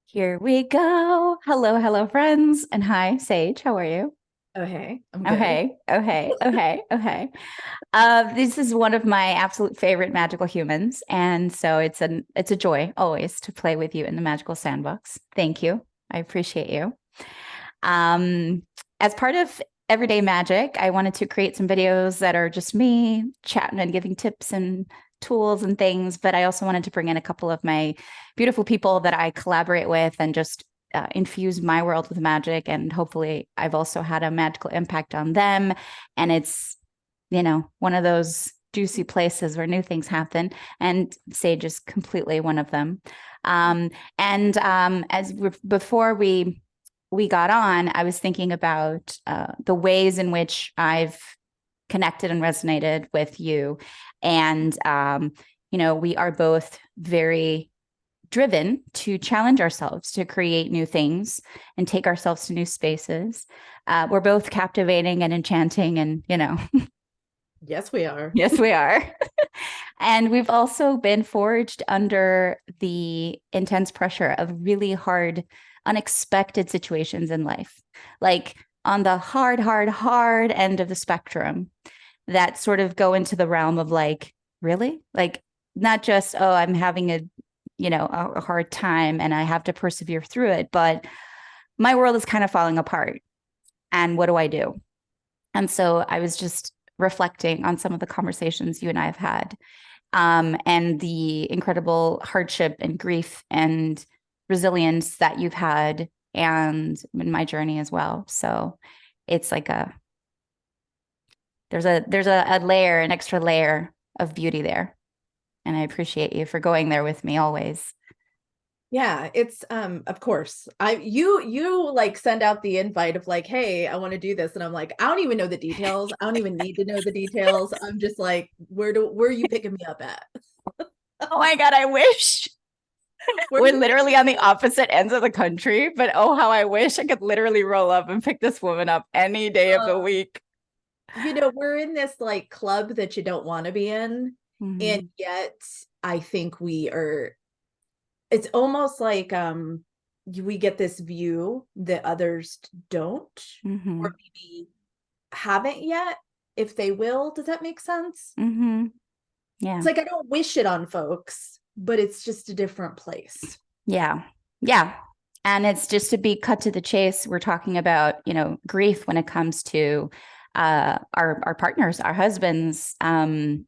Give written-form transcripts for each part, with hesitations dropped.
Here we go. Hello, hello, friends. And hi, Sage. How are you? Oh, hey, I'm good. Okay. This is one of my absolute favorite magical humans. And so it's a joy always to play with you in the magical sandbox. Thank you. I appreciate you. Um, as part of Everyday Magic, I wanted to create some videos that are just me chatting and giving tips and tools and things, but I also wanted to bring in a couple of my beautiful people that I collaborate with and just infuse my world with magic. And hopefully, I've also had a magical impact on them. And it's one of those juicy places where new things happen. And Sage is completely one of them. And before we got on, I was thinking about the ways in which I've connected and resonated with you. And we are both very driven to challenge ourselves, to create new things and take ourselves to new spaces. We're both captivating and enchanting, and Yes, we are. yes, we are. And we've also been forged under the intense pressure of really hard, unexpected situations in life, like on the hard end of the spectrum that sort of go into the realm of like, really? Like, not just, oh, I'm having a hard time and I have to persevere through it, but my world is kind of falling apart. And what do I do? And so I was just reflecting on some of the conversations you and I have had, and the incredible hardship and grief and resilience that you've had, and in my journey as well. So it's like there's a layer, an extra layer of beauty there. And I appreciate you for going there with me always. Yeah, it's of course. You like send out the invite of like, "Hey, I want to do this." And I'm like, "I don't even know the details. I don't even need to know the details. I'm just like, where are you picking me up at?" Oh my God, I wish. Where are We're you picking literally me on the opposite ends of the country, but oh, how I wish I could literally roll up and pick this woman up any day of the up? week. We're in this like club that you don't want to be in, and Mm-hmm. yet I think we are it's almost like we get this view that others don't, Mm-hmm. or maybe haven't yet, if they will. Does that make sense? Mm-hmm. It's Yeah. like I don't wish it on folks, but it's just a different place. Yeah. Yeah. And it's just to be cut to the chase. We're talking about grief when it comes to our partners, our husbands. And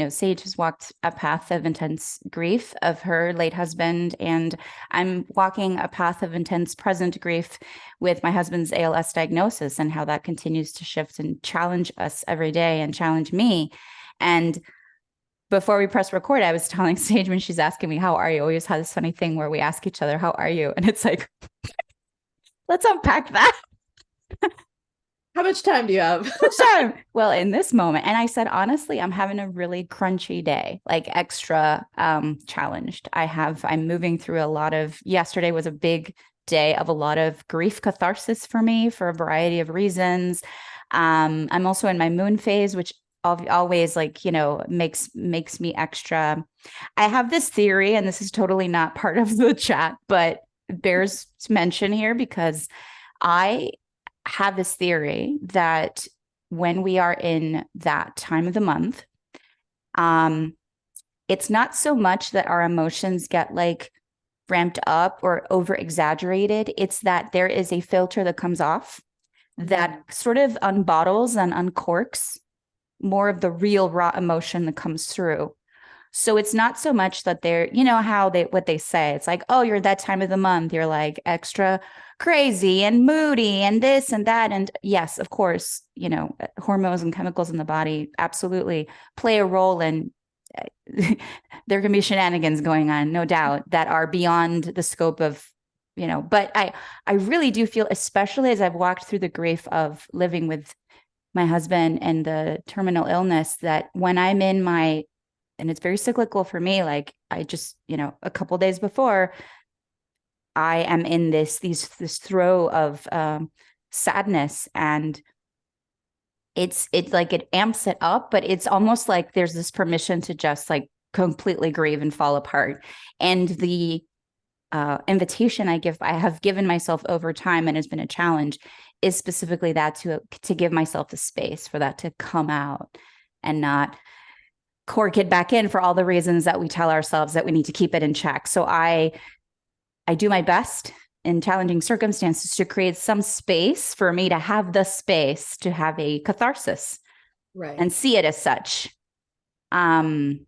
Sage has walked a path of intense grief of her late husband. And I'm walking a path of intense present grief with my husband's ALS diagnosis and how that continues to shift and challenge us every day and challenge me. And before we press record, I was telling Sage when she's asking me, "How are you?" We always have this funny thing where we ask each other, "How are you?" And it's like, let's unpack that. How much time do you have? So, well, in this moment, and I said, honestly, I'm having a really crunchy day, like extra challenged. I'm moving through a lot of, yesterday was a big day of a lot of grief catharsis for me for a variety of reasons. I'm also in my moon phase, which always makes me extra. I have this theory, and this is totally not part of the chat, but bears mention here because I have this theory that when we are in that time of the month, um, it's not so much that our emotions get like ramped up or over exaggerated. It's that there is a filter that comes off that sort of unbottles and uncorks more of the real raw emotion that comes through. So it's not so much that how what they say. It's like, oh, you're that time of the month. You're like extra crazy and moody and this and that. And yes, of course, hormones and chemicals in the body absolutely play a role in there can be shenanigans going on, no doubt, that are beyond the scope of. But I really do feel, especially as I've walked through the grief of living with my husband and the terminal illness, that when I'm in my and it's very cyclical for me. Like I just, a couple days before, I am in this throw of sadness, and it's like it amps it up, but it's almost like there's this permission to just like completely grieve and fall apart. And the invitation I have given myself over time and has been a challenge is specifically that to give myself the space for that to come out and not cork it back in for all the reasons that we tell ourselves that we need to keep it in check. So I do my best in challenging circumstances to create some space for me to have the space to have a catharsis Right. and see it as such. Um,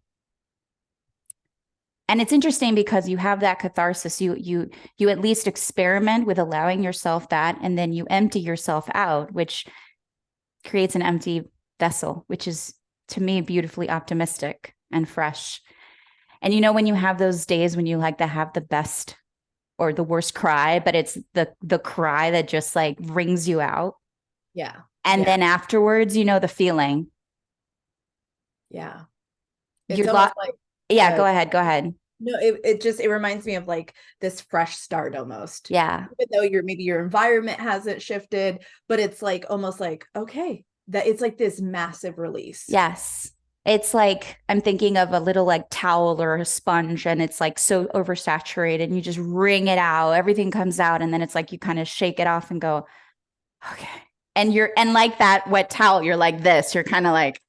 and it's interesting because you have that catharsis. You at least experiment with allowing yourself that, and then you empty yourself out, which creates an empty vessel, which is to me beautifully optimistic and fresh. And when you have those days when you like to have the best or the worst cry, but it's the cry that just like wrings you out. Yeah. And Yeah. then afterwards, the feeling. Yeah. It's You're almost like yeah, uh go ahead. Go ahead. no, it reminds me of like this fresh start almost. Yeah. Even though maybe your environment hasn't shifted, but it's like almost like, okay, that it's like this massive release. Yes. It's like I'm thinking of a little like towel or a sponge, and it's like so oversaturated, and you just wring it out. Everything comes out, and then it's like you kind of shake it off and go, okay. And like that wet towel, you're like this. You're kind of like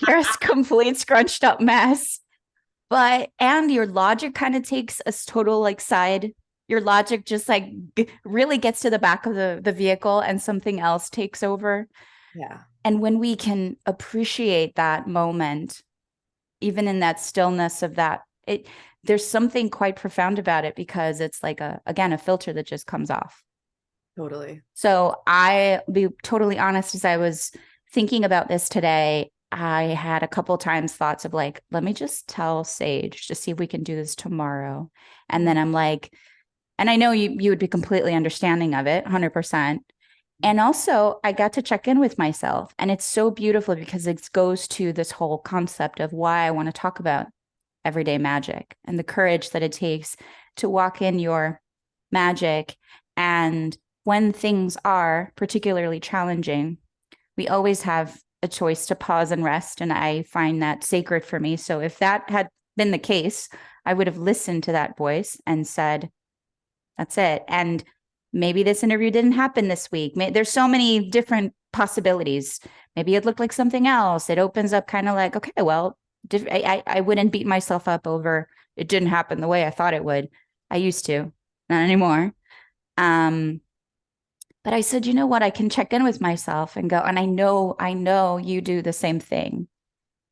you're a complete scrunched up mess. And your logic kind of takes a total like side. Your logic just like really gets to the back of the vehicle, and something else takes over. Yeah. And when we can appreciate that moment, even in that stillness of that, there's something quite profound about it, because it's like again, a filter that just comes off. Totally. So I'll be totally honest, as I was thinking about this today, I had a couple times thoughts of like, let me just tell Sage to see if we can do this tomorrow. And then I'm like, and I know you would be completely understanding of it, 100%. And also, I got to check in with myself. And it's so beautiful because it goes to this whole concept of why I want to talk about everyday magic and the courage that it takes to walk in your magic. And when things are particularly challenging, we always have a choice to pause and rest. And I find that sacred for me. So if that had been the case, I would have listened to that voice and said, that's it. And maybe this interview didn't happen this week. There's so many different possibilities. Maybe it looked like something else. It opens up kind of like, okay, well, I wouldn't beat myself up over it didn't happen the way I thought it would. I used to, not anymore. But I said, you know what? I can check in with myself and go, and I know you do the same thing.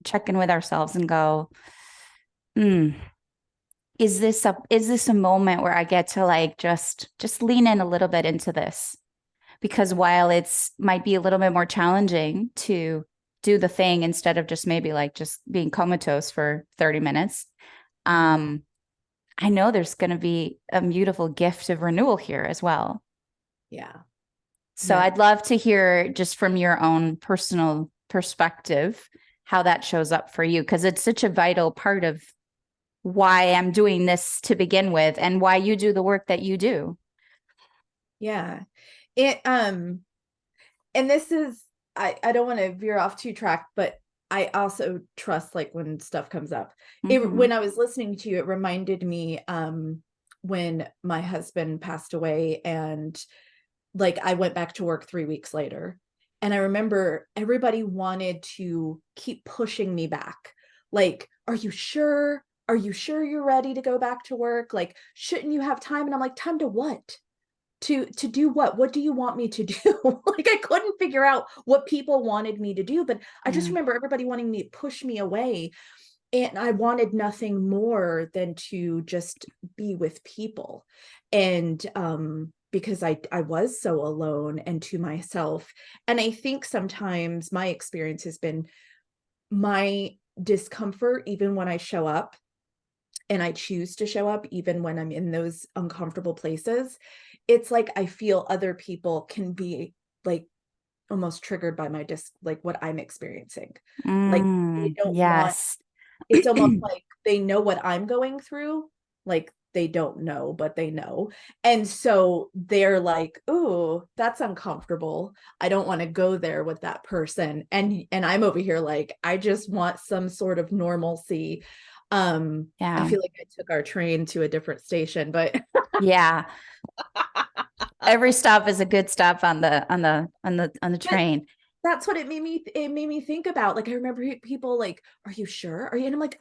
Check in with ourselves and go, hmm, is this a moment where I get to like just lean in a little bit into this? Because while it's might be a little bit more challenging to do the thing instead of just maybe like just being comatose for 30 minutes, I know there's going to be a beautiful gift of renewal here as well. Yeah. So Yeah. I'd love to hear just from your own personal perspective how that shows up for you, because it's such a vital part of why I'm doing this to begin with and why you do the work that you do. Yeah. It and this is I don't want to veer off too track, but I also trust like when stuff comes up. Mm-hmm. When I was listening to you, it reminded me when my husband passed away, and like I went back to work 3 weeks later. And I remember everybody wanted to keep pushing me back. Like, are you sure? Are you sure you're ready to go back to work? Like, shouldn't you have time? And I'm like, time to what? To do what do you want me to do? Like I couldn't figure out what people wanted me to do, but I just Yeah. remember everybody wanting me to push me away, and I wanted nothing more than to just be with people. And because I was so alone and to myself. And I think sometimes my experience has been my discomfort, even when I show up and I choose to show up, even when I'm in those uncomfortable places, it's like I feel other people can be like almost triggered by my like what I'm experiencing. Like they don't want, Yes. it's almost like they know what I'm going through. Like they don't know, but they know. And so they're like, "Ooh, that's uncomfortable. I don't want to go there with that person." And I'm over here like, I just want some sort of normalcy. I Yeah. feel like I took our train to a different station, but Yeah. Every stop is a good stop on the but train. that's what it made me think about. Like I remember people like, "Are you sure? Are you?" And I'm like,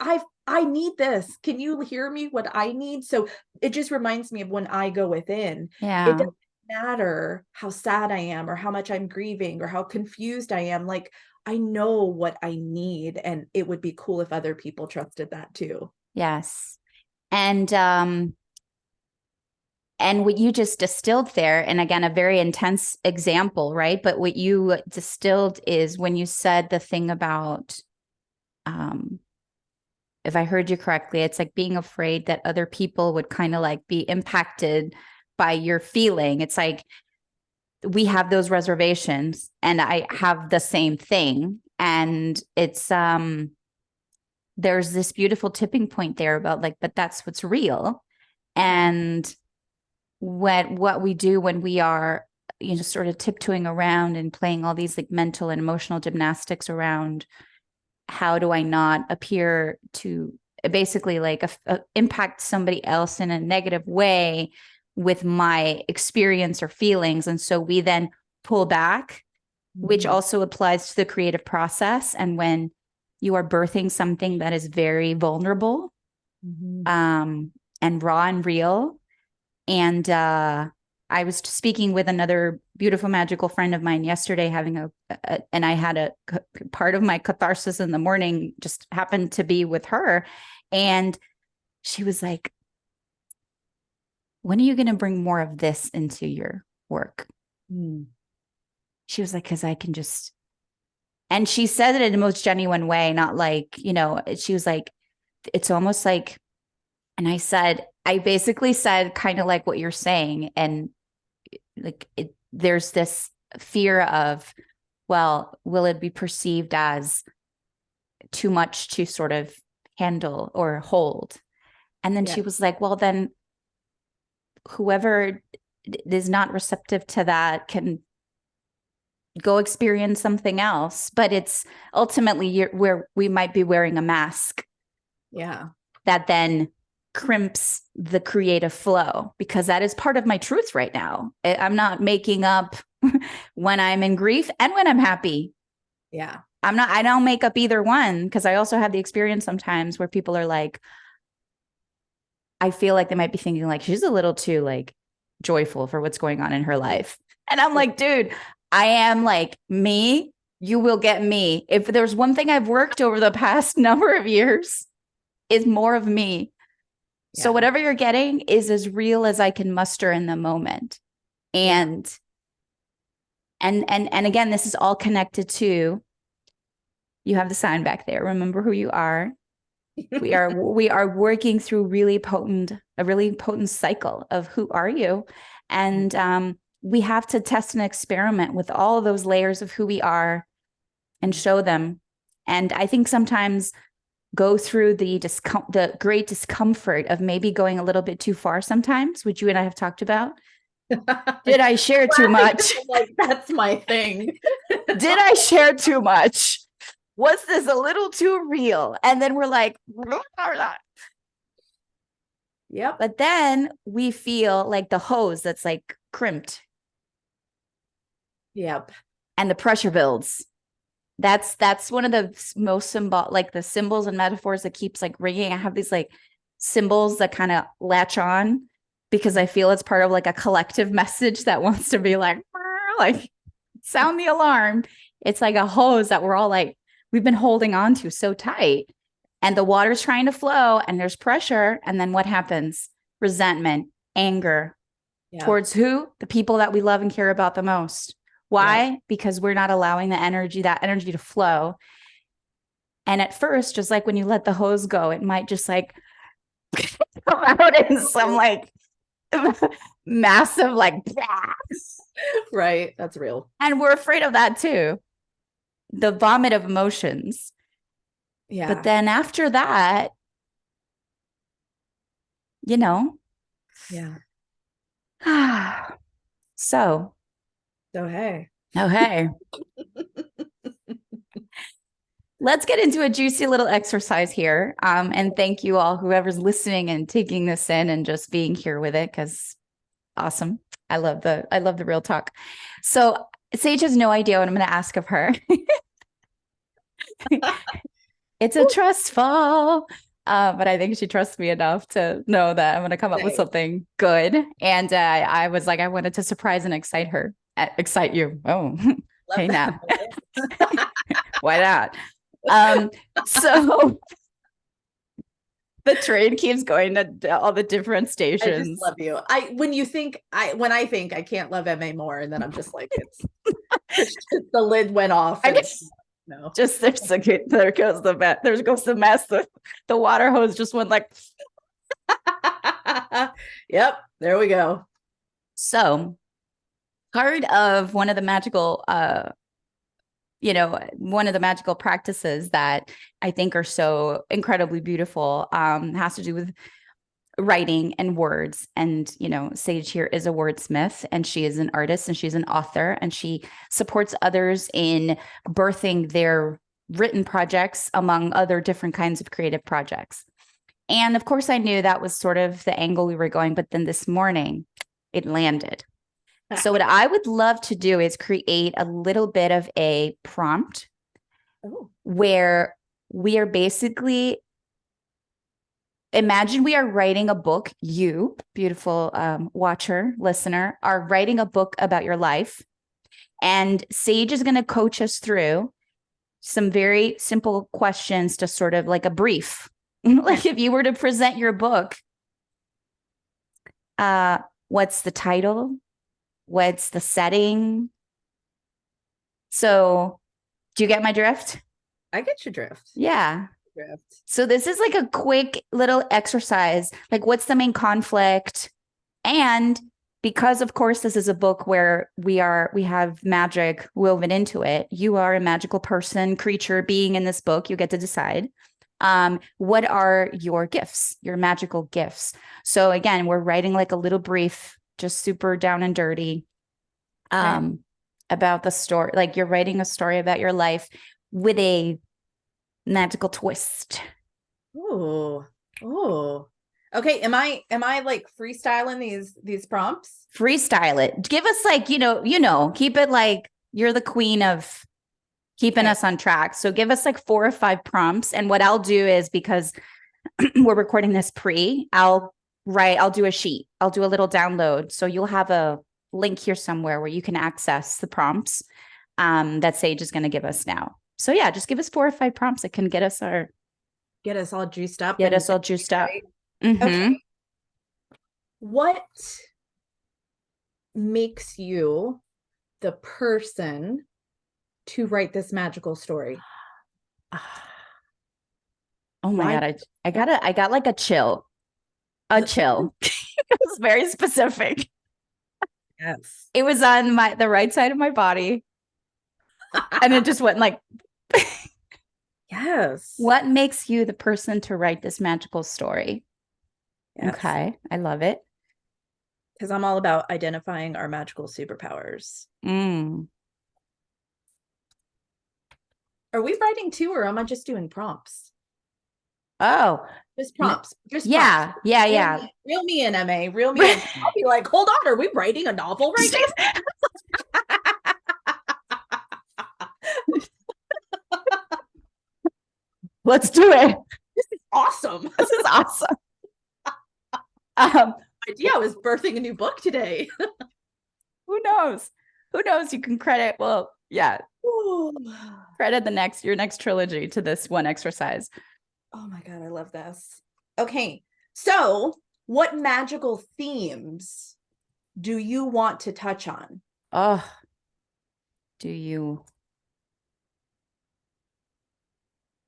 I need this. Can you hear me what I need?" So it just reminds me of when I go within. It Yeah. doesn't matter how sad I am or how much I'm grieving or how confused I am. Like I know what I need, and it would be cool if other people trusted that too. Yes. And what you just distilled there, and again, a very intense example, right? But what you distilled is when you said the thing about, um, if I heard you correctly, it's like being afraid that other people would kind of like be impacted by your feeling. It's like we have those reservations, and I have the same thing. And there's this beautiful tipping point there about like, but that's what's real. And what we do when we are, sort of tiptoeing around and playing all these like mental and emotional gymnastics around how do I not appear to basically like impact somebody else in a negative way with my experience or feelings. And so we then pull back, which Mhm. also applies to the creative process. And when you are birthing something that is very vulnerable, Mhm. um, and raw and real, and I was speaking with another beautiful, magical friend of mine yesterday, and I had a part of my catharsis in the morning just happened to be with her. And she was like, when are you going to bring more of this into your work? Mm. She was like, because I can just, and she said it in the most genuine way, not like, she was like, it's almost like, and I basically said kind of like what you're saying. And like there's this fear of, well, will it be perceived as too much to sort of handle or hold? And then Yeah. she was like, well, then whoever is not receptive to that can go experience something else. But it's ultimately where we might be wearing a mask Yeah. that then crimps the creative flow, because that is part of my truth right now. I'm not making up when I'm in grief and when I'm happy. Yeah. I don't make up either one, because I also have the experience sometimes where people are like, I feel like they might be thinking like she's a little too like joyful for what's going on in her life. And I'm like, dude, I am like me. You will get me. If there's one thing I've worked over the past number of years, is more of me. So Yeah. whatever you're getting is as real as I can muster in the moment. Yeah. And again, this is all connected to, you have the sign back there. Remember who you are. We are working through a really potent cycle of who are you. And we have to test and experiment with all of those layers of who we are and show them. And I think sometimes go through the great discomfort of maybe going a little bit too far sometimes, which you and I have talked about. Did I share too Laughing 'cause much? I'm like, that's my thing. Did I share too much? Was this a little too real? And then we're like, Yep. but then we feel like the hose that's like crimped Yep. and the pressure builds. That's one of the most like the symbols and metaphors that keeps like ringing. I have these like symbols that kind of latch on because I feel it's part of like a collective message that wants to be like sound the alarm. It's like a hose that we're all like, we've been holding on to so tight. And the water's trying to flow and there's pressure. And then what happens? Resentment, anger Yep. towards who? The people that we love and care about the most. Yep. Why? Because we're not allowing that energy to flow. And at first, just like when you let the hose go, it might just like come out in some like massive like, Right. That's real. and we're afraid of that too. The vomit of emotions. But Yeah. then after that, you know, Yeah. so, So hey. oh, hey, let's get into a juicy little exercise here. And thank you all, whoever's listening and taking this in and just being here with it, because awesome. I love the real talk. So Sage has no idea what I'm going to ask of her. It's a trust fall. But I think she trusts me enough to know that I'm going to come up with something good. And I was like, I wanted to surprise and excite her, excite you. Oh, Love hey that. now. Why not? So the train keeps going to all the different I just stations. love you. When I think I can't love MA more, and then I'm just like, it's just the lid went off. And no. Just there goes the mess. There goes the mess. The water hose just went like. Yep, there we go. So part of one of the magical one of the magical practices that I think are so incredibly beautiful has to do with writing and words. And, Sage here is a wordsmith, and she is an artist, and she's an author, and she supports others in birthing their written projects among other different kinds of creative projects. And of course, I knew that was sort of the angle we were going, but then this morning it landed. So what I would love to do is create a little bit of a prompt where we are basically, imagine we are writing a book. You, beautiful watcher, listener, are writing a book about your life. And Sage is going to coach us through some very simple questions to sort of like a brief. Like if you were to present your book, what's the title? What's the setting? So do you get my drift? I get your drift. Yeah. So this is like a quick little exercise. Like, what's the main conflict? And because, of course, this is a book where we have magic woven into it. You are a magical person, creature, being in this book. You get to decide. What are your gifts, your magical gifts? So again, we're writing like a little brief, just super down and dirty, about the story. Like you're writing a story about your life with a magical twist. Oh. Okay, am I like freestyling these prompts? Freestyle it. Give us like, keep it like you're the queen of keeping us on track. So give us like 4 or 5 prompts. And what I'll do is, because we're recording this I'll do a sheet. I'll do a little download. So you'll have a link here somewhere where you can access the prompts that Sage is going to give us now. So yeah, just give us 4 or 5 prompts that can get us all juiced up. Right? Mm-hmm. Okay. What makes you the person to write this magical story? Oh my God. I got like a chill. It was very specific. Yes. It was on the right side of my body. And it just went like, yes. What makes you the person to write this magical story? Yes. Okay. I love it. Because I'm all about identifying our magical superpowers. Are we writing too, or am I just doing prompts? Oh, just prompts. Just yeah, prompts. yeah. Real me and MA, real me. And I'll be like, hold on, are we writing a novel right now? Let's do it. This is awesome. Idea was birthing a new book today. Who knows? You can credit. Well, yeah. Credit your next trilogy to this one exercise. Oh my God, I love this. Okay, so what magical themes do you want to touch on? Oh, do you?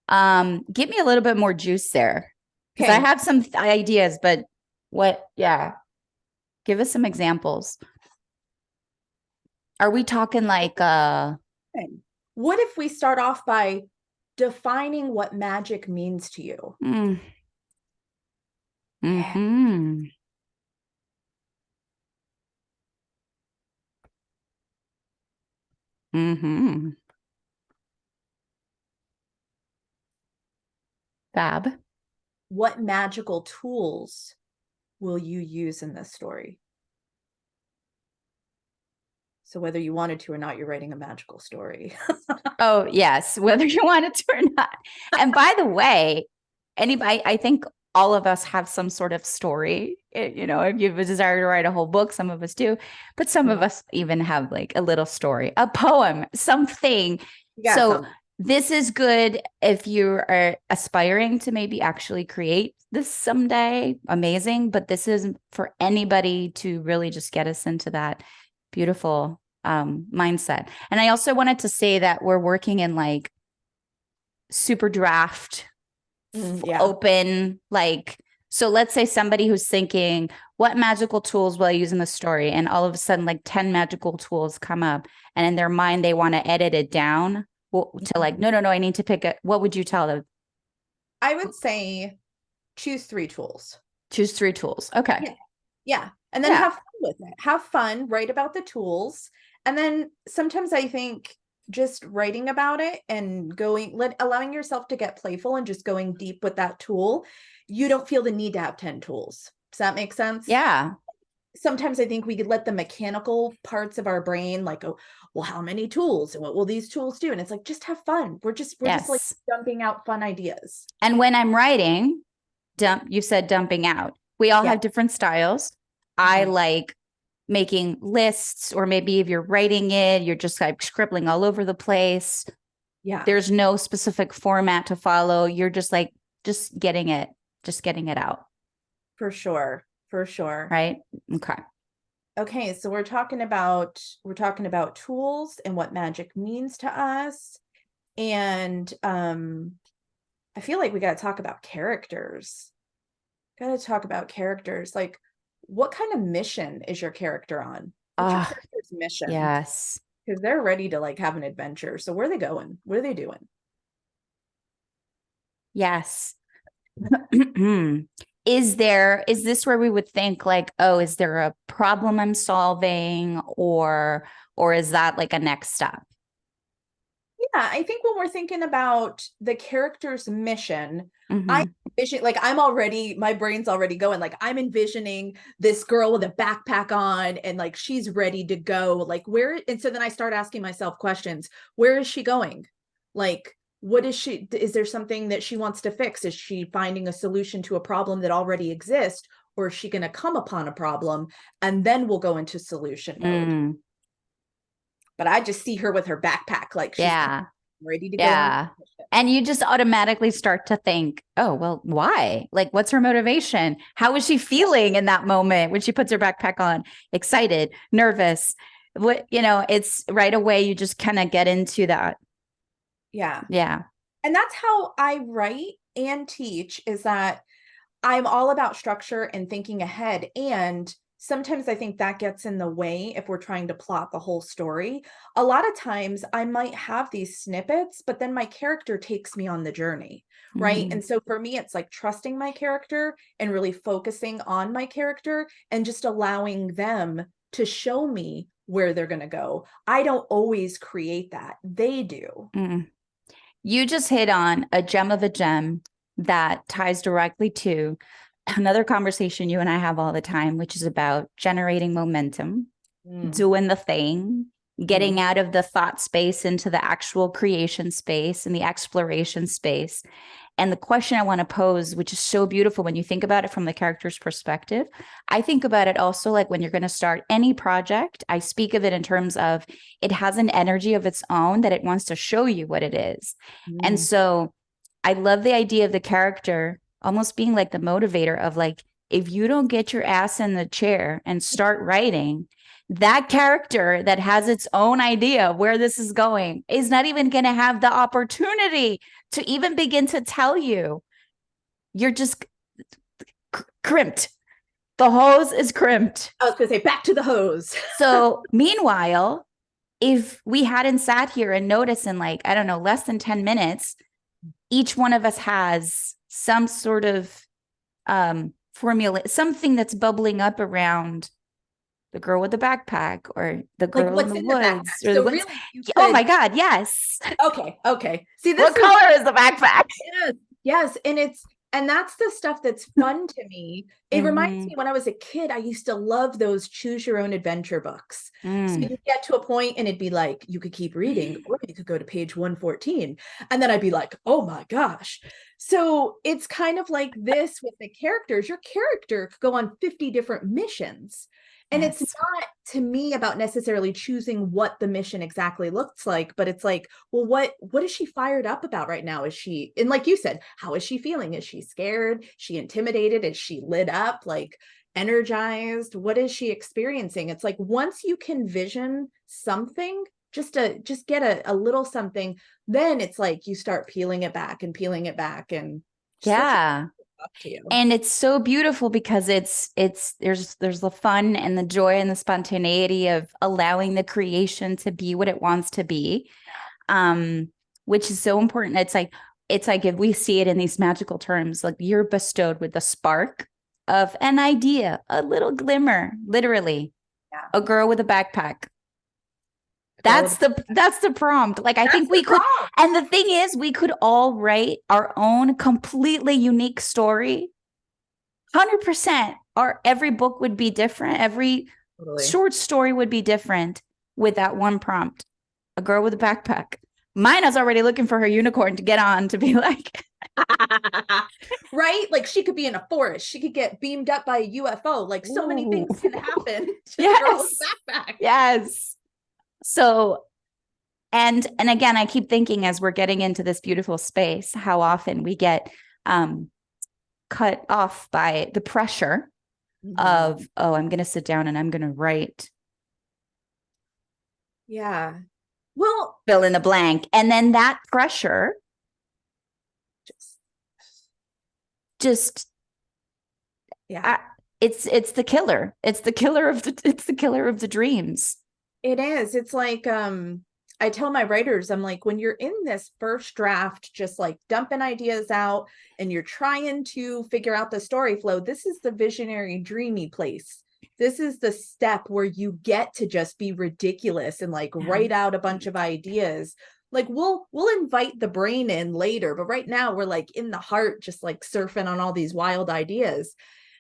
Give me a little bit more juice there, because I have some ideas, but give us some examples. Are we talking like what if we start off by defining what magic means to you? Mm-hmm. Mm-hmm. Fab. What magical tools will you use in this story? So whether you wanted to or not, you're writing a magical story. Oh, yes, whether you want it to or not. And by the way, anybody, I think all of us have some sort of story. You know, if you have a desire to write a whole book, some of us do, but some of us even have like a little story, a poem, something. Yeah, So this is good if you are aspiring to maybe actually create this someday. Amazing. But this is for anybody to really just get us into that beautiful mindset. And I also wanted to say that we're working in like super draft, open, like, so let's say somebody who's thinking, what magical tools will I use in the story? And all of a sudden, like 10 magical tools come up, and in their mind, they want to edit it down to like, no, I need to pick it. What would you tell them? I would say choose 3 tools. Choose 3 tools. Okay. Yeah. And then have fun with it. Have fun, write about the tools. And then sometimes I think just writing about it and allowing yourself to get playful and just going deep with that tool, you don't feel the need to have 10 tools. Does that make sense? Yeah. Sometimes I think we could let the mechanical parts of our brain like, oh, well, how many tools and what will these tools do? And it's like, just have fun. We're just like dumping out fun ideas. And when I'm writing, you said dumping out. We all have different styles. I like making lists, or maybe if you're writing it, you're just like scribbling all over the place. Yeah. There's no specific format to follow. You're just like, just getting it out. For sure. Right. Okay. So we're talking about tools and what magic means to us. And I feel like we got to talk about characters. Like, what kind of mission is your character on? What's your character's mission? Yes. Because they're ready to like have an adventure. So where are they going? What are they doing? Yes. Is this where we would think like, oh, is there a problem I'm solving, or is that like a next step? Yeah, I think when we're thinking about the character's mission, I envision, like, my brain's already going, like, I'm envisioning this girl with a backpack on and like she's ready to go, like, and so then I start asking myself questions. Where is she going? Like, is there something that she wants to fix? Is she finding a solution to a problem that already exists? Or is she going to come upon a problem and then we'll go into solution mode? But I just see her with her backpack, like she's ready to go on. And you just automatically start to think, oh, well, why? Like, what's her motivation? How is she feeling in that moment when she puts her backpack on? Excited, nervous? It's right away. You just kind of get into that. Yeah. Yeah. And that's how I write and teach, is that I'm all about structure and thinking ahead. And sometimes I think that gets in the way if we're trying to plot the whole story. A lot of times I might have these snippets, but then my character takes me on the journey, right? And so for me, it's like trusting my character and really focusing on my character and just allowing them to show me where they're going to go. I don't always create that. They do. You just hit on a gem of a gem that ties directly to another conversation you and I have all the time, which is about generating momentum, doing the thing, getting out of the thought space into the actual creation space and the exploration space. And the question I want to pose, which is so beautiful when you think about it from the character's perspective, I think about it also like when you're going to start any project, I speak of it in terms of it has an energy of its own that it wants to show you what it is. And so I love the idea of the character almost being like the motivator of like, if you don't get your ass in the chair and start writing, that character that has its own idea of where this is going is not even going to have the opportunity to even begin to tell you. You're just crimped. The hose is crimped. I was going to say, back to the hose. So meanwhile, if we hadn't sat here and noticed in like, I don't know, less than 10 minutes, each one of us has some sort of formula, something that's bubbling up around the girl with the backpack or the girl in the woods. Or so really, could... Oh my God, yes. Okay. See, what color is the backpack? Yes. Yes, and that's the stuff that's fun to me. It reminds Mm-hmm. me when I was a kid, I used to love those choose your own adventure books. So Mm. you get to a point and it'd be like you could keep reading or you could go to page 114 and then I'd be like, "Oh my gosh." So it's kind of like this with the characters. Your character could go on 50 different missions. And it's Yes. not to me about necessarily choosing what the mission exactly looks like, but it's like, well, what is she fired up about right now? Is she, and like you said, how is she feeling? Is she scared? She intimidated? Is she lit up, like energized? What is she experiencing? It's like once you can vision something, just get a little something, then it's like you start peeling it back and just let you Yeah. talk to you. And it's so beautiful because it's there's the fun and the joy and the spontaneity of allowing the creation to be what it wants to be. Um, which is so important. It's like if we see it in these magical terms, like you're bestowed with the spark of an idea, a little glimmer, literally, Yeah. a girl with a backpack. Girl with That's the prompt. Like I that's think the we could, prompt. and the thing is, we could all write our own completely unique story. 100%. Or every book would be different. Every Totally. short story would be different with that one prompt. A girl with a backpack. Mina's already looking for her unicorn to get on to be like, Right? Like she could be in a forest. She could get beamed up by a UFO. Like so many ooh, things can happen to the girl with yes, the backpack. yes. So, and again, I keep thinking as we're getting into this beautiful space, how often we get um, cut off by the pressure Mhm. of, oh, I'm going to sit down and I'm going to write Yeah. Well, fill in the blank. And then that pressure just just yeah. I, it's the killer. It's the killer of the dreams. It is. It's like I tell my writers, I'm like, when you're in this first draft, just like dumping ideas out and you're trying to figure out the story flow, this is the visionary, dreamy place. This is the step where you get to just be ridiculous and like Yeah. write out a bunch of ideas. Like we'll invite the brain in later, but right now we're like in the heart, just like surfing on all these wild ideas.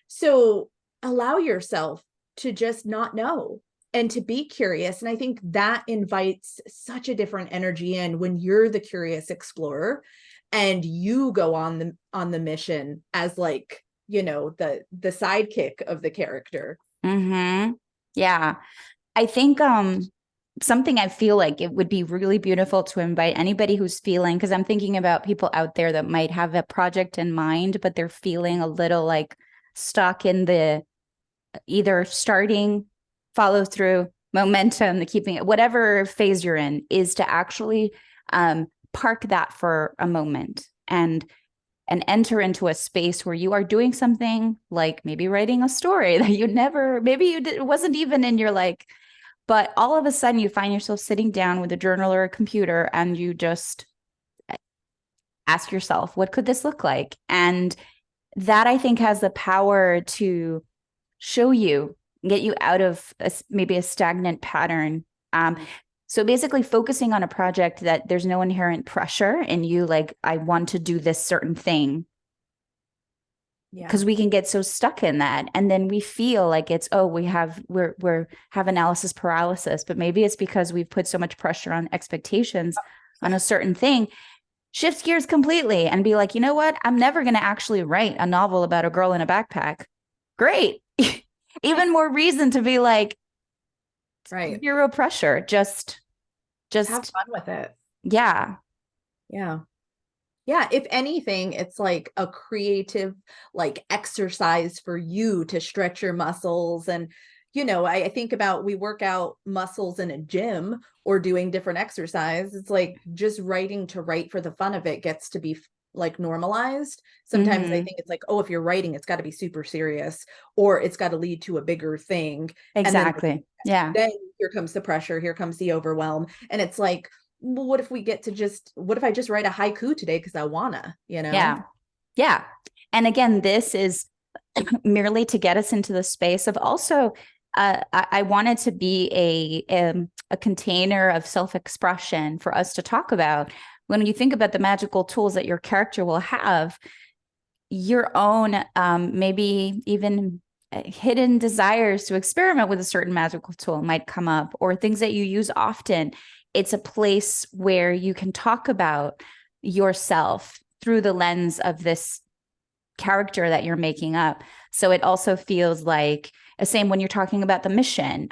So allow yourself to just not know and to be curious. And I think that invites such a different energy in when you're the curious explorer and you go on the mission as like, you know, the sidekick of the character. Mm-hmm. Yeah. I think something I feel like it would be really beautiful to invite anybody who's feeling, because I'm thinking about people out there that might have a project in mind, but they're feeling a little like stuck in the either starting, follow through, momentum, the keeping it, whatever phase you're in, is to actually park that for a moment and enter into a space where you are doing something like maybe writing a story that you never, maybe you did, it wasn't even in your like, but all of a sudden you find yourself sitting down with a journal or a computer and you just ask yourself, what could this look like? And that I think has the power to show you, get you out of maybe a stagnant pattern. So basically focusing on a project that there's no inherent pressure in you, like, I want to do this certain thing. Yeah. Because we can get so stuck in that. And then we feel like it's, oh, we're have analysis paralysis, but maybe it's because we've put so much pressure on expectations on a certain thing. Shift gears completely and be like, you know what? I'm never going to actually write a novel about a girl in a backpack. Great. Even more reason to be like, Right. zero pressure. Have Just, fun with it. yeah. Yeah. Yeah, if anything, it's like a creative like exercise for you to stretch your muscles. And you know, I think about we work out muscles in a gym or doing different exercise. It's like just writing to write for the fun of it gets to be like normalized. Sometimes I Mm-hmm. think it's like, oh, if you're writing, it's got to be super serious or it's got to lead to a bigger thing. And Exactly. Yeah. then here comes the pressure, here comes the overwhelm. And it's like, well, what if we get to just, what if I just write a haiku today because I wanna, you know? Yeah. Yeah. And again, this is merely to get us into the space of also, I wanted to be a container of self-expression for us to talk about. when you think about the magical tools that your character will have, your own maybe even hidden desires to experiment with a certain magical tool might come up, or things that you use often. It's a place where you can talk about yourself through the lens of this character that you're making up. So it also feels like the same when you're talking about the mission.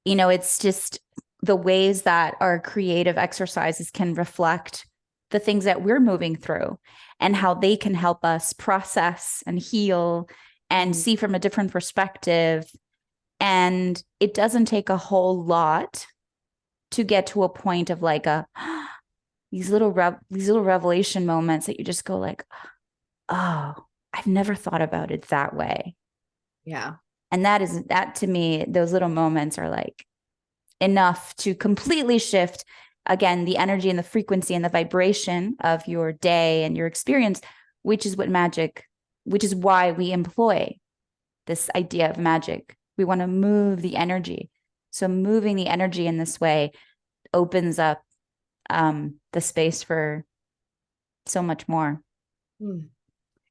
It's just the ways that our creative exercises can reflect the things that we're moving through and how they can help us process and heal and see from a different perspective. And it doesn't take a whole lot to get to a point of like these little revelation moments that you just go like, oh, I've never thought about it that way. Yeah. And that to me, those little moments are like enough to completely shift, again, the energy and the frequency and the vibration of your day and your experience, which is why we employ this idea of magic. We want to move the energy. So moving the energy in this way opens up the space for so much more.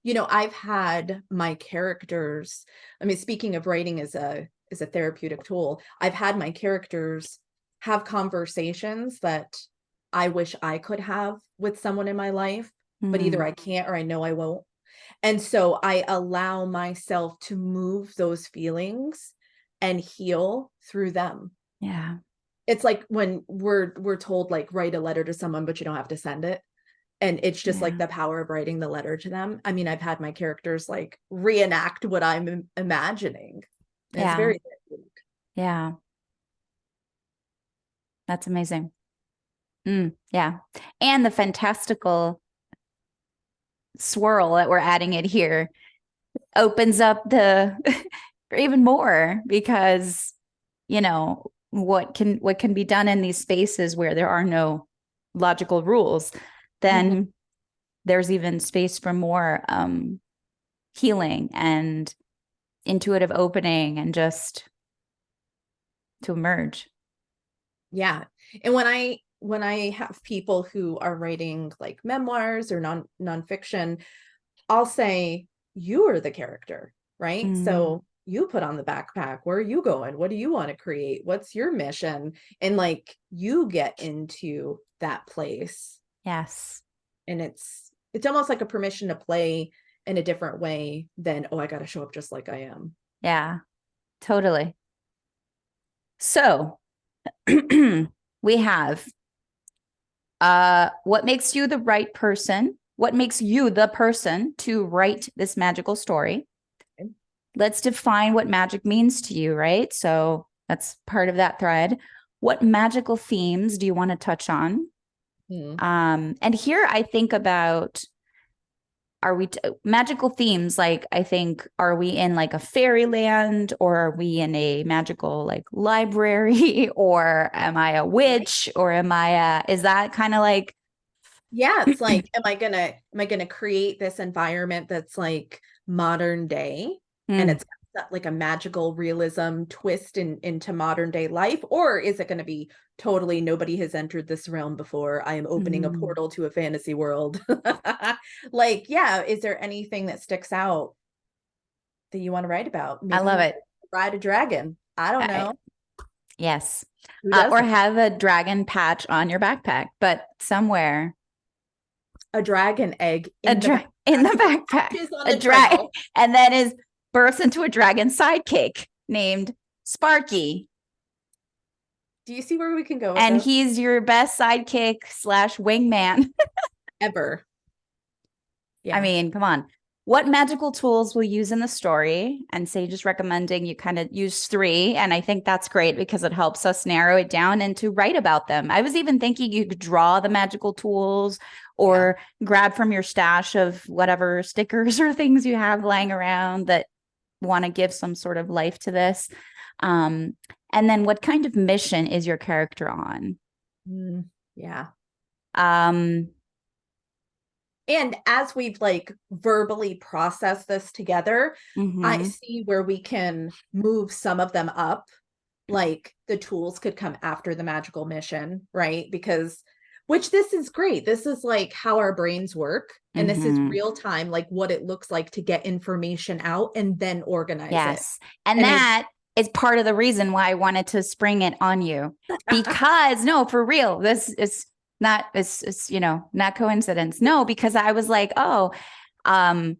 I've had my characters, I mean, speaking of writing as a therapeutic tool, I've had my characters have conversations that I wish I could have with someone in my life, but either I can't or I know I won't. And so I allow myself to move those feelings and heal through them. Yeah. It's like when we're told like write a letter to someone, but you don't have to send it. And it's just like the power of writing the letter to them. I mean, I've had my characters like reenact what I'm imagining. And it's very therapeutic. Yeah. That's amazing. Yeah. And the fantastical swirl that we're adding it here opens up the even more, because what can be done in these spaces where there are no logical rules, then there's even space for more healing and intuitive opening and just to emerge. Yeah. And when I have people who are writing like memoirs or nonfiction, I'll say, you are the character, right? So you put on the backpack. Where are you going? What do you want to create? What's your mission? And like you get into that place. Yes. And it's almost like a permission to play in a different way than, oh, I got to show up just like I am. Yeah, totally. So we have what makes you the right person? What makes you the person to write this magical story? Okay. Let's define what magic means to you, right? So that's part of that thread. What magical themes do you want to touch on? And here I think about, are we magical themes? Like, I think, are we in like a fairyland, or are we in a magical like library, or am I a witch, or is that kind of like, yeah, it's like, am I gonna create this environment that's like modern day and it's got like a magical realism twist into modern day life, or is it going to be totally nobody has entered this realm before, I am opening a portal to a fantasy world? Like, yeah, is there anything that sticks out that you want to write about? Maybe I love it. ride a dragon. I don't know. Yes. Who Or doesn't? have a dragon patch on your backpack, but somewhere A dragon egg in the backpack. in the backpack, a dragon, and then is births into a dragon sidekick named Sparky. Do you see where we can go with and this? He's your best sidekick / wingman Ever. Yeah. I mean, come on. What magical tools will you use in the story? And Sage is recommending you kind of use 3. And I think that's great because it helps us narrow it down and to write about them. I was even thinking you could draw the magical tools or grab from your stash of whatever stickers or things you have lying around that want to give some sort of life to this. And then what kind of mission is your character on? Yeah. And as we've like verbally processed this together, I see where we can move some of them up. Like the tools could come after the magical mission, right? Because which this is great. This is like how our brains work. And this is Mhm. real time, like what it looks like to get information out and then organize it. Yes. And And I, that is part of the reason why I wanted to spring it on you. Because no, for real, this is not it's not coincidence. No, because I was like, oh, um,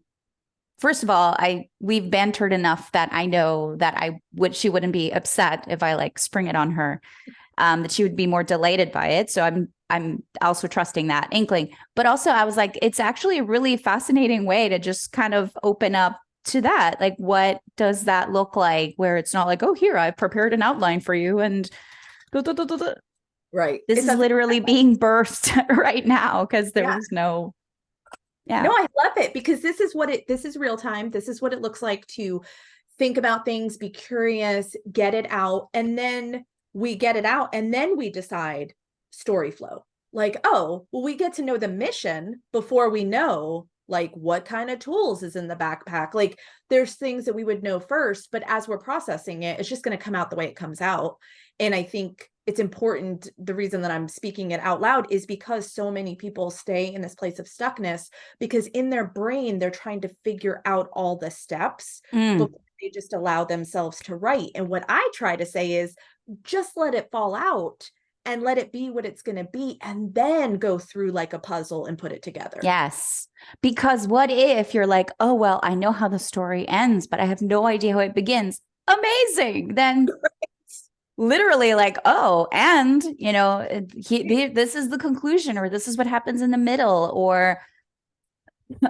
first of all, we've bantered enough that I know that she wouldn't be upset if I like spring it on her. That she would be more delighted by it. So I'm also trusting that inkling. But also I was like, it's actually a really fascinating way to just kind of open up to that. Like, what does that look like? Where it's not like, oh, here, I've prepared an outline for you. And duh, duh, duh, duh, duh. right. This It is doesn't literally being birthed right now because there yeah. was no, No, yeah. I love it because this is real time. This is what it looks like to think about things, be curious, get it out. And then we get it out and then we decide story flow. Like, oh, well, we get to know the mission before we know like what kind of tools is in the backpack. Like there's things that we would know first, but as we're processing it, it's just going to come out the way it comes out. And I think it's important. The reason that I'm speaking it out loud is because so many people stay in this place of stuckness because in their brain, they're trying to figure out all the steps Mm, before they just allow themselves to write. And what I try to say is just let it fall out and let it be what it's going to be, and then go through like a puzzle and put it together. yes. Because what if you're like, oh, well, I know how the story ends, but I have no idea how it begins. Amazing. Then literally like, oh, and this is the conclusion, or this is what happens in the middle, or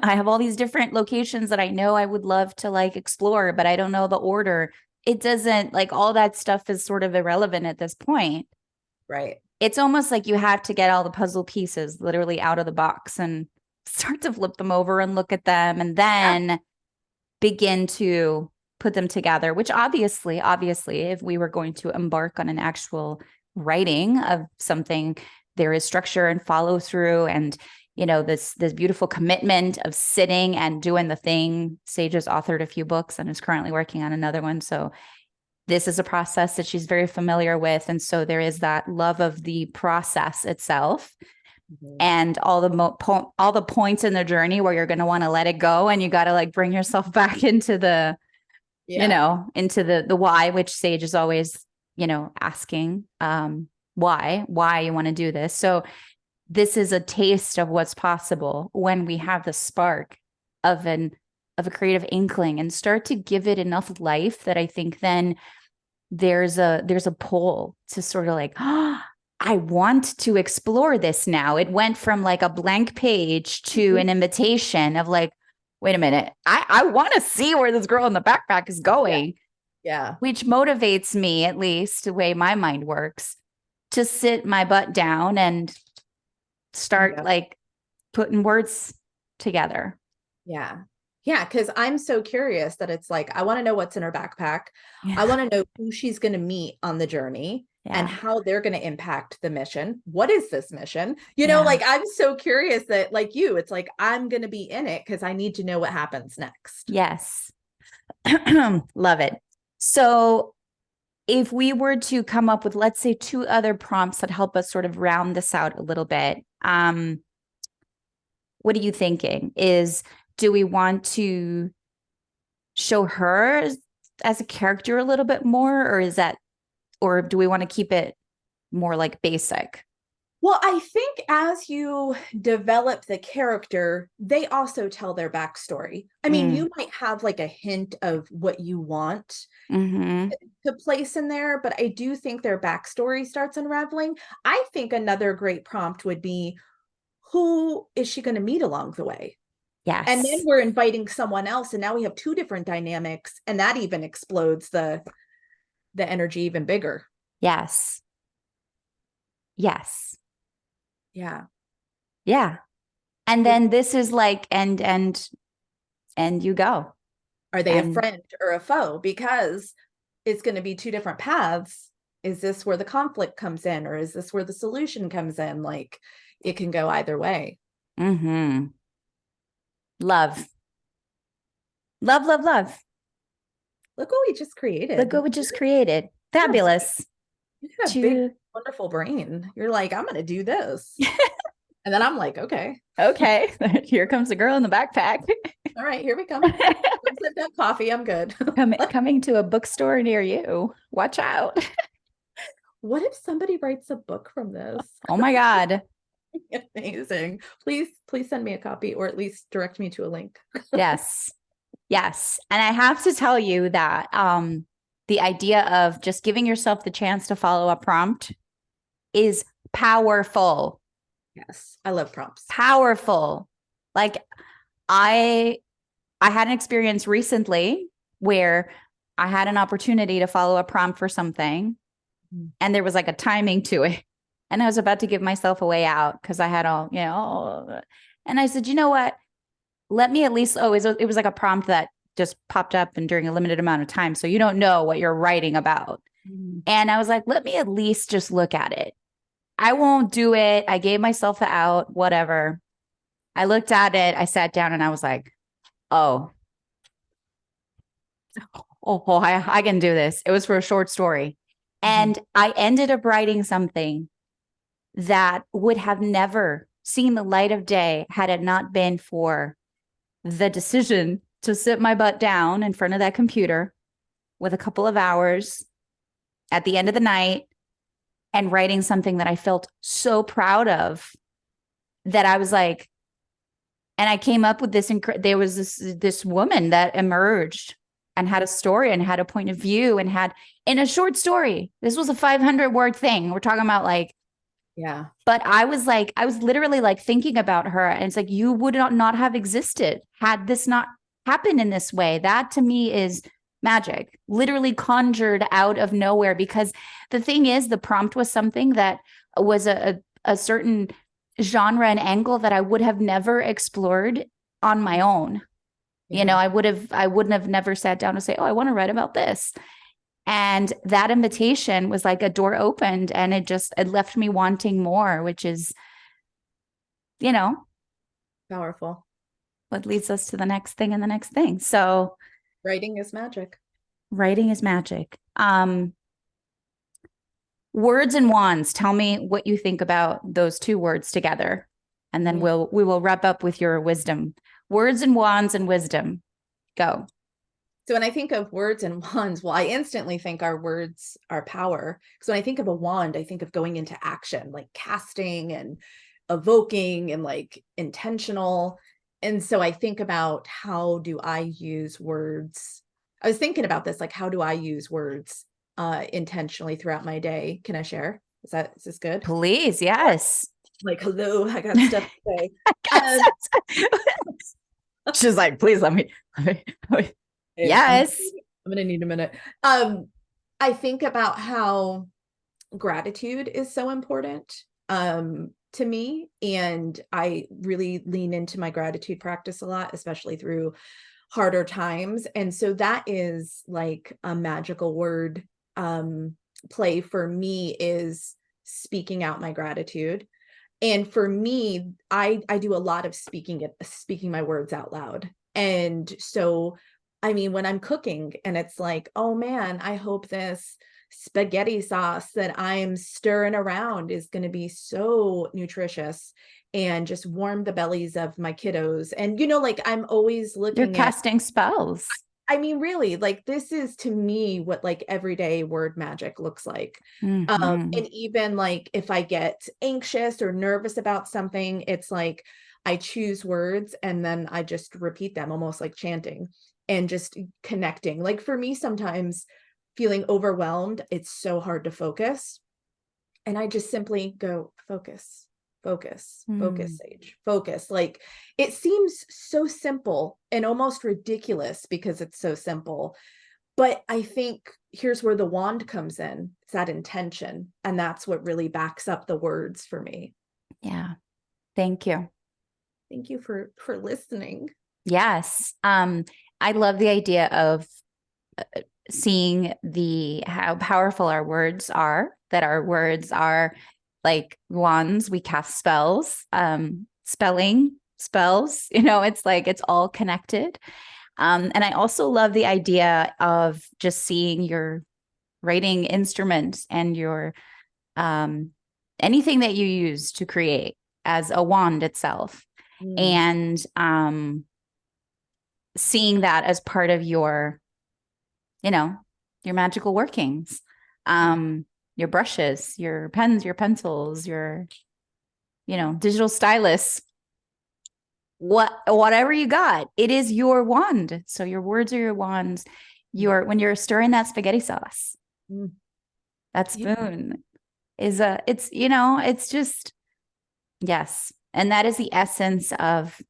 I have all these different locations that I know I would love to like explore, but I don't know the order. It doesn't, like, all that stuff is sort of irrelevant at this point. Right. It's almost like you have to get all the puzzle pieces literally out of the box and start to flip them over and look at them and Yeah. then begin to put them together, which obviously, if we were going to embark on an actual writing of something, there is structure and follow through and this beautiful commitment of sitting and doing the thing. Sage has authored a few books and is currently working on another one. So this is a process that she's very familiar with. And so there is that love of the process itself Mhm. and all the points in the journey where you're going to want to let it go and you got to like bring yourself back into the Yeah. into the why, which Sage is always asking why you want to do this. So this is a taste of what's possible when we have the spark of a creative inkling and start to give it enough life that I think then there's a pull to sort of like, oh, I want to explore this now. It went from like a blank page to an invitation of like, wait a minute, I want to see where this girl in the backpack is Yeah. going, Yeah. which motivates me, at least the way my mind works, to sit my butt down and start Yeah. like putting words together. Yeah. Yeah. Cause I'm so curious that it's like, I want to know what's in her backpack. I Yeah. want to know who she's going to meet on the journey and Yeah. how they're going to impact the mission. What is this mission? Yeah. Like I'm so curious that, like you, it's like, I'm going to be in it because I need to know what happens next. Yes. Love it. So if we were to come up with, let's say, two other prompts that help us sort of round this out a little bit, what are you thinking? Do we want to show her as a character a little bit more, or do we want to keep it more like basic? Well, I think as you develop the character, they also tell their backstory. I mean, Mm, you might have like a hint of what you want mm-hmm. to place in there, but I do think their backstory starts unraveling. I think another great prompt would be, who is she going to meet along the way? And then Yes. we're inviting someone else, and now we have two different dynamics, and that even explodes the energy even bigger. Yes. Yes. Yeah. Yeah. And It, then this is like, and you go. are they a And friend or a foe? Because it's going to be two different paths. Is this where the conflict comes in, or is this where the solution comes in? Like it can go either way. mm-hmm. Love. Love, love, love. Look what we just Look created. what we just created. Yeah, Fabulous. a big To wonderful brain. You're like, I'm going to do this. And then I'm like, okay, Okay, here comes the girl in the backpack. all right, here we come. Once I've got coffee, I'm good. Coming to a bookstore near you. Watch out. What if somebody writes a book from this? Oh my God. Amazing. Please send me a copy or at least direct me to a link. Yes. Yes. And I have to tell you that the idea of just giving yourself the chance to follow a prompt is powerful. Yes, I love prompts. Powerful. Like I had an experience recently where I had an opportunity to follow a prompt for something and there was like a timing to it. And I was about to give myself a way out because I had all, and I said, you know what? Let me at least, it was like a prompt that just popped up and during a limited amount of time. So you don't know what you're writing about. And I was like, let me at least just look at it. I won't do it. I gave myself the out, whatever. I looked at it. I sat down and I was like, oh, I can do this. It was for a short story. And I ended up writing something that would have never seen the light of day had it not been for the decision to sit my butt down in front of that computer with a couple of hours at the end of the night and writing something that I felt so proud of that I was like, and I came up with this. There was this woman that emerged and had a story and had a point of view and had in a short story. This was a 500-word thing. We're talking about like, yeah. But I was literally like thinking about her, and it's like you would not have existed had this not happened in this way. That to me is magic, literally conjured out of nowhere. Because the thing is, the prompt was something that was a certain genre and angle that I would have never explored on my own. Yeah. I wouldn't have never sat down and say, oh, I want to write about this. And that invitation was like a door opened and it left me wanting more, which is, Powerful. what leads us to the next thing and the next thing. So Writing is magic. writing is magic. Words and wands. Tell me what you think about those two words together. And then we will wrap up with your wisdom. Words and wands and wisdom. Go. So when I think of words and wands, well, I instantly think our words are power. Because when I think of a wand, I think of going into action, like casting and evoking and like intentional. And so I think about how do I use words? I was thinking about this, like how do I use words intentionally throughout my day? Can I share? Is this good? Please, yes. Like, hello, I got stuff to say. She's like, please let me. Yes. I'm gonna need a minute. I think about how gratitude is so important to me, and I really lean into my gratitude practice a lot, especially through harder times. And so that is like a magical word play for me, is speaking out my gratitude. And for me, I do a lot of speaking my words out loud. And so I mean, when I'm cooking and it's like, oh man, I hope this spaghetti sauce that I'm stirring around is going to be so nutritious and just warm the bellies of my kiddos. And, like I'm always looking You're casting spells. I mean, really, like this is to me what like everyday word magic looks like. And even like if I get anxious or nervous about something, it's like I choose words and then I just repeat them almost like chanting and just connecting. Like for me, sometimes feeling overwhelmed, it's so hard to focus. And I just simply go, focus, Sage, focus. Like it seems so simple and almost ridiculous because it's so simple. But I think here's where the wand comes in. It's that intention. And that's what really backs up the words for me. Yeah. Thank you. Thank you for listening. Yes. I love the idea of seeing how powerful our words are, that our words are like wands. We cast spells, spelling spells, it's like, it's all connected. And I also love the idea of just seeing your writing instruments and your um, anything that you use to create as a wand itself, Mm. and seeing that as part of your, you know, your magical workings, Yeah. your brushes, your pens, your pencils, your, you know, digital stylus, whatever you got, it is your wand. So your words are your wands. Your when you're stirring that spaghetti sauce, Mm. that Yeah. spoon is a it's you know, it's just yes. And that is the essence of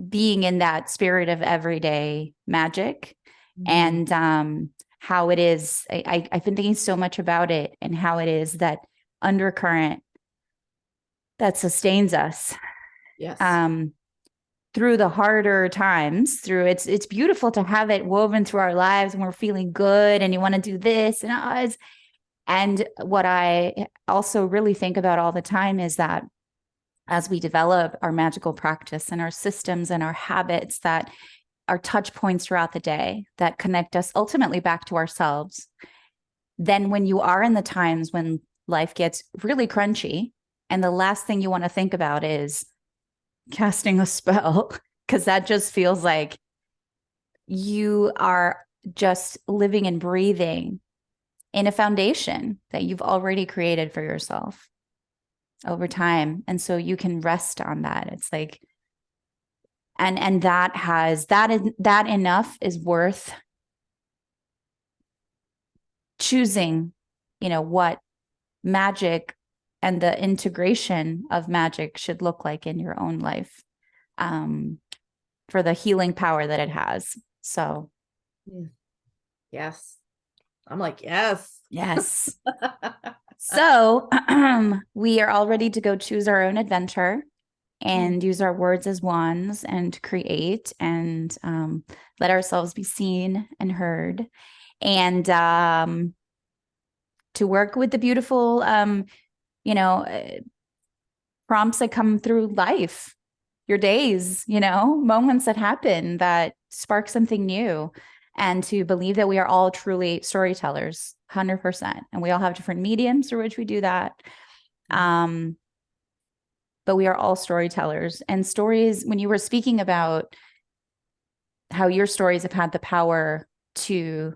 being in that spirit of everyday magic. Mhm. And how it is, I've been thinking so much about it and how it is that undercurrent that sustains us Yes. um, through the harder times. Through it's beautiful to have it woven through our lives when we're feeling good and you want to do this and and what I also really think about all the time is that as we develop our magical practice and our systems and our habits that are touch points throughout the day that connect us ultimately back to ourselves, then when you are in the times when life gets really crunchy and the last thing you want to think about is casting a spell, because that just feels like you are just living and breathing in a foundation that you've already created for yourself over time. And so you can rest on that. It's like, and that has that is that enough is worth choosing, you know, what magic and the integration of magic should look like in your own life, um, for the healing power that it has. So, Mm. Yes. I'm like, yes. yes. So, we are all ready to go choose our own adventure Mm. and use our words as wands and create and let ourselves be seen and heard. And to work with the beautiful, you know, prompts that come through life, your days, you know, moments that happen that spark something new, and to believe that we are all truly storytellers, 100%. And we all have different mediums through which we do that. Um, but we are all storytellers. And stories, when you were speaking about how your stories have had the power to,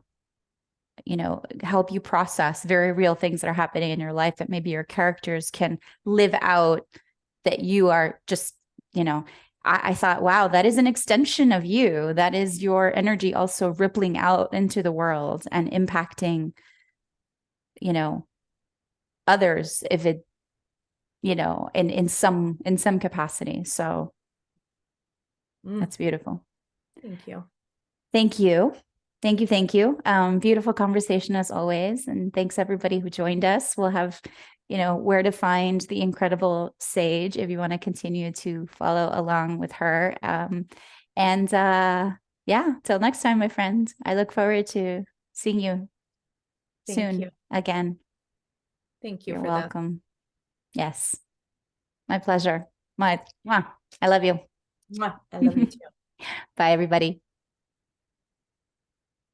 you know, help you process very real things that are happening in your life that maybe your characters can live out, that you are just, you know, I thought, wow, that is an extension of you. That is your energy also rippling out into the world and impacting, you know, others if it, you know, in some capacity. So Mm. that's beautiful. Thank you. Thank you. Thank you. Thank you. Beautiful conversation as always. And thanks everybody who joined us. We'll have, you know, where to find the incredible Sage if you want to continue to follow along with her. And yeah, till next time, my friend. I look forward to seeing you Thank you. soon again. Thank you You're for that. welcome. Yes, my pleasure. I love you. Mwah. I love you too. Bye, everybody.